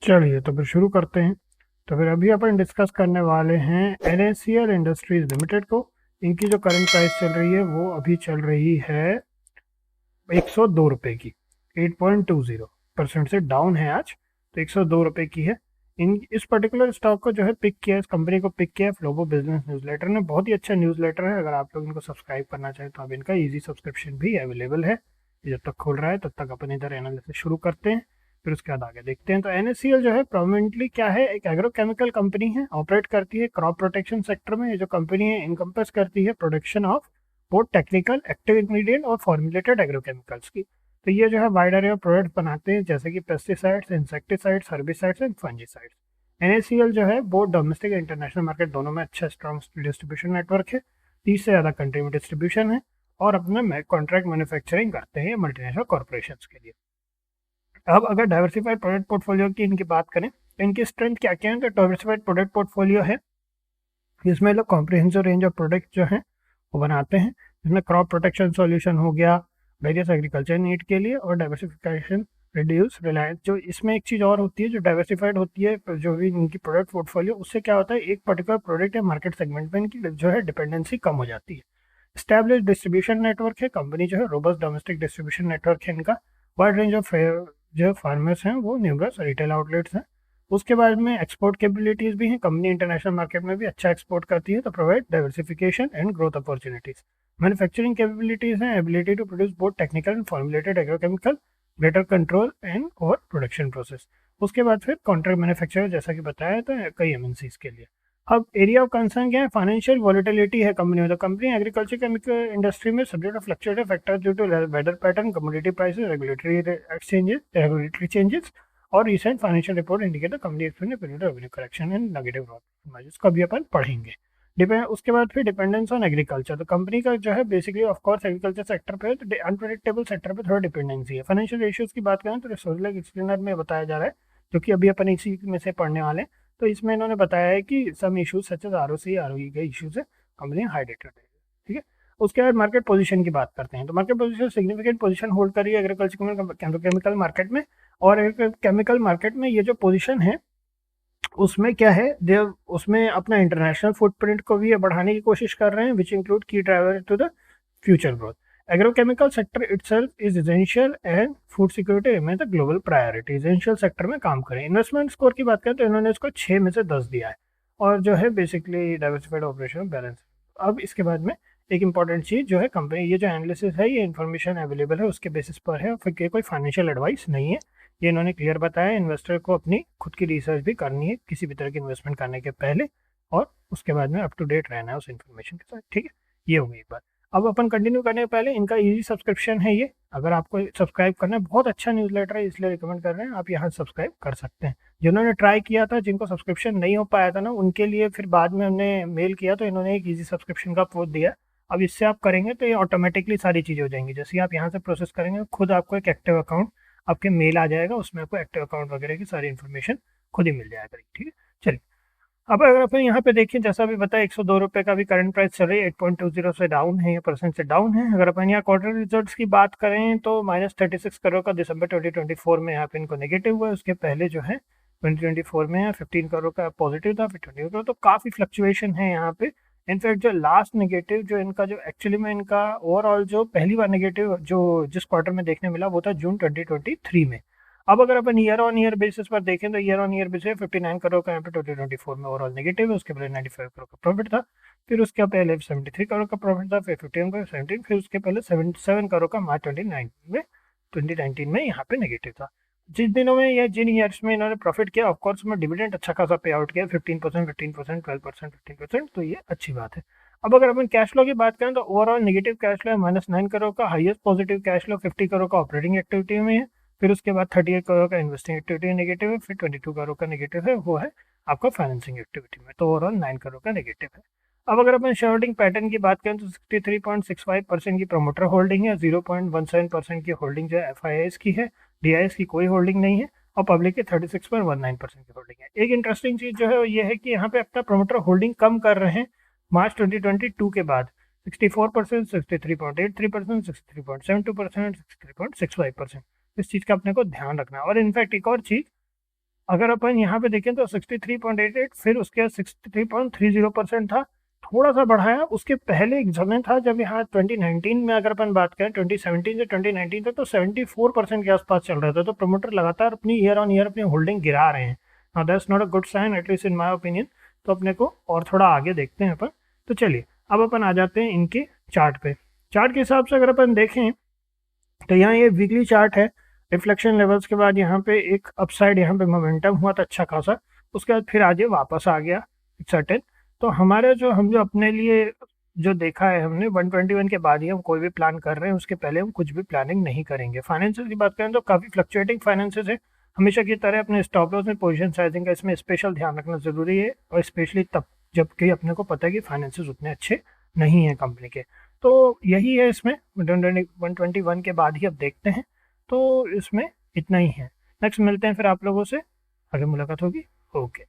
चलिए तो फिर शुरू करते हैं। तो फिर अभी अपन डिस्कस करने वाले हैं NACL इंडस्ट्रीज लिमिटेड को। इनकी जो करंट प्राइस चल रही है वो अभी चल रही है 102 रुपये की। 8.20% से डाउन है आज, तो 102 रुपये की है। इन इस पर्टिकुलर स्टॉक को जो है पिक किया, इस कंपनी को पिक किया फ्लोबो बिजनेस न्यूज़लेटर ने। बहुत ही अच्छा न्यूज़लेटर है, अगर आप लोग इनको सब्सक्राइब करना चाहें तो अब इनका इजी सब्सक्रिप्शन भी अवेलेबल है। ये जब तक खोल रहा है तब तक अपन इधर एनालिसिस शुरू करते हैं, फिर उसके बाद आगे देखते हैं। तो NACL जो है प्रोमिनेंटली क्या है, एक एग्रोकेमिकल कंपनी है, ऑपरेट करती है क्रॉप प्रोटेक्शन सेक्टर में। ये जो कंपनी है इनकम्पस करती है production of both technical active ingredient और फॉर्मुलेटेड एग्रोकेमिकल्स की। तो ये जो है वाइड एरे ऑफ प्रोडक्ट बनाते हैं, जैसे कि pesticides, insecticides, herbicides and fungicides. NACL जो है both domestic and international market दोनों में अच्छा स्ट्रॉन्ग डिस्ट्रीब्यूशन नेटवर्क है। 30 से ज़्यादा कंट्री में डिस्ट्रीब्यूशन है, और अपना कॉन्ट्रैक्ट मैन्युफैक्चरिंग करते हैं मल्टीनेशनल कॉर्पोरेशन के लिए। अब अगर डाइवर्सिफाइड प्रोडक्ट पोर्टफोलियो की इनकी बात करें तो इनकी स्ट्रेंथ क्या क्या है। तो डाइवर्सिफाइड प्रोडक्ट पोर्टफोलियो है, इसमें लोग कॉम्प्रिहेंसिव रेंज ऑफ प्रोडक्ट जो है वो बनाते हैं, जिसमें क्रॉप प्रोटेक्शन सॉल्यूशन हो गया वेरियस एग्रीकल्चर नीड के लिए, और डाइवर्सिफिकेशन रिड्यूस रिलायंस। जो इसमें एक चीज़ और होती है जो डाइवर्सिफाइड होती है, जो भी इनकी प्रोडक्ट पोर्टफोलियो, उससे क्या होता है, एक पर्टिकुलर प्रोडक्ट या मार्केट सेगमेंट में इनकी जो है डिपेंडेंसी कम हो जाती है। स्टैब्लिश डिस्ट्रीब्यूशन नेटवर्क है कंपनी जो है, रोबस्ट डोमेस्टिक डिस्ट्रीब्यूशन नेटवर्क है इनका। वाइड रेंज ऑफ जो फार्मर्स हैं वो न्यूमरस रिटेल आउटलेट्स हैं। उसके बाद में एक्सपोर्ट कैपेबिलिटीज भी हैं, कंपनी इंटरनेशनल मार्केट में भी अच्छा एक्सपोर्ट करती है, तो provide diversification and growth opportunities. Manufacturing capabilities हैं, ability to produce both technical and formulated agrochemical, greater control and और प्रोडक्शन प्रोसेस। उसके बाद फिर कॉन्ट्रैक्ट मैन्युफैक्चरर, जैसा कि बताया, तो कई MNCs के लिए। अब एरिया ऑफ कंसर्न क्या है, फाइनेंशियल वॉलिटिलिटी है कंपनी में। तो कंपनी एग्रीकल्चर केमिकल इंडस्ट्री में subject of fluctuative factor due to weather pattern, commodity prices, regulatory changes और recent financial report indicate the company experience period revenue correction and negative growth, इसको अभी अपन पढ़ेंगे। Depend उसके बाद फिर डिपेंडेंस ऑन एग्रीकल्चर। तो कंपनी का जो है basically of course agriculture sector पे, तो अनप्रेडिक्टेबल सेक्टर पे थोड़ा डिपेंडेंसी है। फाइनेंशियल रेशियोज की बात करें तो सोलर एक्सप्लेनर में बताया जा रहा है, जो कि अभी अपन इसी में से पढ़ने वाले हैं। तो इसमें इन्होंने बताया है कि some issues such as ROC ROE के इशूज है, कंपनी हाईलाइटेड है। ठीक है। उसके बाद मार्केट पोजीशन की बात करते हैं। तो market position significant position hold कर रही है एग्रीकल्चर केमिकल मार्केट में। और केमिकल मार्केट में ये जो पोजीशन है उसमें क्या है, देव उसमें अपना इंटरनेशनल फुटप्रिंट को भी बढ़ाने की कोशिश कर रहे हैं, which include key driver to the future growth. Agrochemical sector itself is essential and food security remain the global priority. Essential sector में काम करें। इन्वेस्टमेंट स्कोर की बात करें तो इन्होंने इसको 6 में से 10 दिया है, और जो है बेसिकली डाइवर्सिफाइड ऑपरेशन बैलेंस। अब इसके बाद में एक इंपॉर्टेंट चीज जो है, कंपनी ये जो एनालिसिस है ये इन्फॉर्मेशन अवेलेबल है उसके बेसिस पर है, फिर कोई फाइनेंशियल एडवाइस नहीं है। ये इन्होंने क्लियर बताया, इन्वेस्टर को अपनी खुद की रिसर्च भी करनी है किसी भी तरह की इन्वेस्टमेंट करने के पहले, और उसके बाद में अप टू डेट रहना है उस इन्फॉर्मेशन के साथ। ठीक है, ये होगी एक बात। अब अपन कंटिन्यू करने के पहले, इनका इजी सब्सक्रिप्शन है ये, अगर आपको सब्सक्राइब करना है, बहुत अच्छा न्यूज़लेटर है इसलिए रिकमेंड कर रहे हैं, आप यहाँ सब्सक्राइब कर सकते हैं। जिन्होंने ट्राई किया था, जिनको सब्सक्रिप्शन नहीं हो पाया था ना, उनके लिए फिर बाद में हमने मेल किया तो इन्होंने एक इजी सब्सक्रिप्शन का कोड दिया। अब इससे आप करेंगे तो ये ऑटोमेटिकली सारी चीज़ें हो जाएंगी। जैसे आप यहाँ से प्रोसेस करेंगे, खुद आपको एक एक्टिव अकाउंट आपके मेल आ जाएगा, उसमें आपको एक्टिव अकाउंट वगैरह की सारी इन्फॉर्मेशन खुद ही मिल जाया करेगी। ठीक है, चलिए। अब अगर अपन यहाँ पे देखिए, जैसा भी बताया, 102 रुपये का भी करंट प्राइस चल रही है, 8.20 से डाउन है, परसेंट से डाउन है। अगर अपन यहाँ क्वार्टर रिजल्ट्स की बात करें तो -36 करोड़ का दिसंबर 2024 में यहाँ पे इनको नेगेटिव हुआ है। उसके पहले जो है 2024 में 15 करोड़ का पॉजिटिव था, फिर 20 करोड़, तो काफ़ी फ्लक्चुएशन है यहाँ पे। इनफैक्ट जो लास्ट नेगेटिव जो इनका, जो एक्चुअली में इनका ओवरऑल जो पहली बार नेगेटिव जो जिस क्वार्टर में देखने मिला वो था जून 2023 में। अब अगर अपन ईयर ऑन ईयर बेसिस पर देखें तो year on year basis 59 crore का यहाँ पे 2024 में ओवरऑल नेगेटिव है। उसके पहले 95 करोड़ का प्रॉफिट था, फिर उसके पहले 73 करोड़ का प्रॉफिट था, फिर 15 करोड़ 17, फिर उसके पहले 77 करोड़ का मार्च 2019 में यहाँ पे नेगेटिव था। जिन दिनों में या जिन ईयर्स में इन्होंने प्रॉफिट किया, ऑफकोर्स में डिविडेंड अच्छा खासा पे आउट किया, 15%, 15%, 12%, 15%, तो ये अच्छी बात है। अब अगर अपन कैश फ्लो की बात करें तो ओवरऑल नेगेटिव कैश फ्लो है -9 करोड़ का, highest positive cash flow 50 crore का ऑपरेटिंग एक्टिविटी में है, फिर उसके बाद 38 करोड़ का इन्वेस्टिंग एक्टिविटी नेगेटिव है, फिर 22 करोड़ का नेगेटिव है, वो है आपका फाइनेंसिंग एक्टिविटी में, तो ओवरऑल 9 करोड़ का नेगेटिव है। अब अगर अपन शेयर होल्डिंग पैटर्न की बात करें तो 63.65% की प्रोमोटर होल्डिंग है, 0.17% की होल्डिंग जो है FIIs की है, DIS की कोई होल्डिंग नहीं है, और पब्लिक की 36.19% की होल्डिंग है। एक इंटरेस्टिंग चीज जो है ये है कि यहाँ पे अपना प्रोमोटर होल्डिंग कम कर रहे हैं मार्च 2022 के बाद, 64%, 63.83%, 63.72%, 63.65%। इस चीज़ का अपने को ध्यान रखना है। और इनफैक्ट एक और चीज़, अगर अपन यहाँ पे देखें तो 63.88, फिर उसके 63.30% था, थोड़ा सा बढ़ाया। उसके पहले एक समय था जब यहाँ 2019 में अगर अपन बात करें, 2017 से 2019 तक तो 74% के आसपास चल रहा था। तो प्रमोटर लगातार अपनी ईयर ऑन ईयर अपनी होल्डिंग गिरा रहे हैं। Now that's not a good sign, at least in my opinion. तो अपने को और थोड़ा आगे देखते हैं अपन। तो चलिए अब अपन आ जाते हैं इनके चार्ट पे। चार्ट के हिसाब से अगर अपन देखें तो यहाँ ये वीकली चार्ट है। रिफ्लेक्शन लेवल्स के बाद यहाँ पे एक अपसाइड, यहाँ पे मोमेंटम हुआ था अच्छा खासा, उसके बाद फिर आज ये वापस आ गया सर्टेन। तो हमारे हम जो अपने लिए जो देखा है हमने 121 के बाद ही हम कोई भी प्लान कर रहे हैं, उसके पहले हम कुछ भी प्लानिंग नहीं करेंगे। फाइनेंसेस की बात करें तो काफ़ी फ्लक्चुएटिंग फाइनेंसेस है। हमेशा की तरह अपने स्टॉप लॉस में पोजीशन साइजिंग का इसमें स्पेशल ध्यान रखना ज़रूरी है, और स्पेशली तब जबकि अपने को पता है कि फाइनेंसेस उतने अच्छे नहीं हैं कंपनी के। तो यही है इसमें 121 के बाद ही अब देखते हैं। तो इसमें इतना ही है। नेक्स्ट मिलते हैं फिर आप लोगों से, आगे मुलाकात होगी। ओके।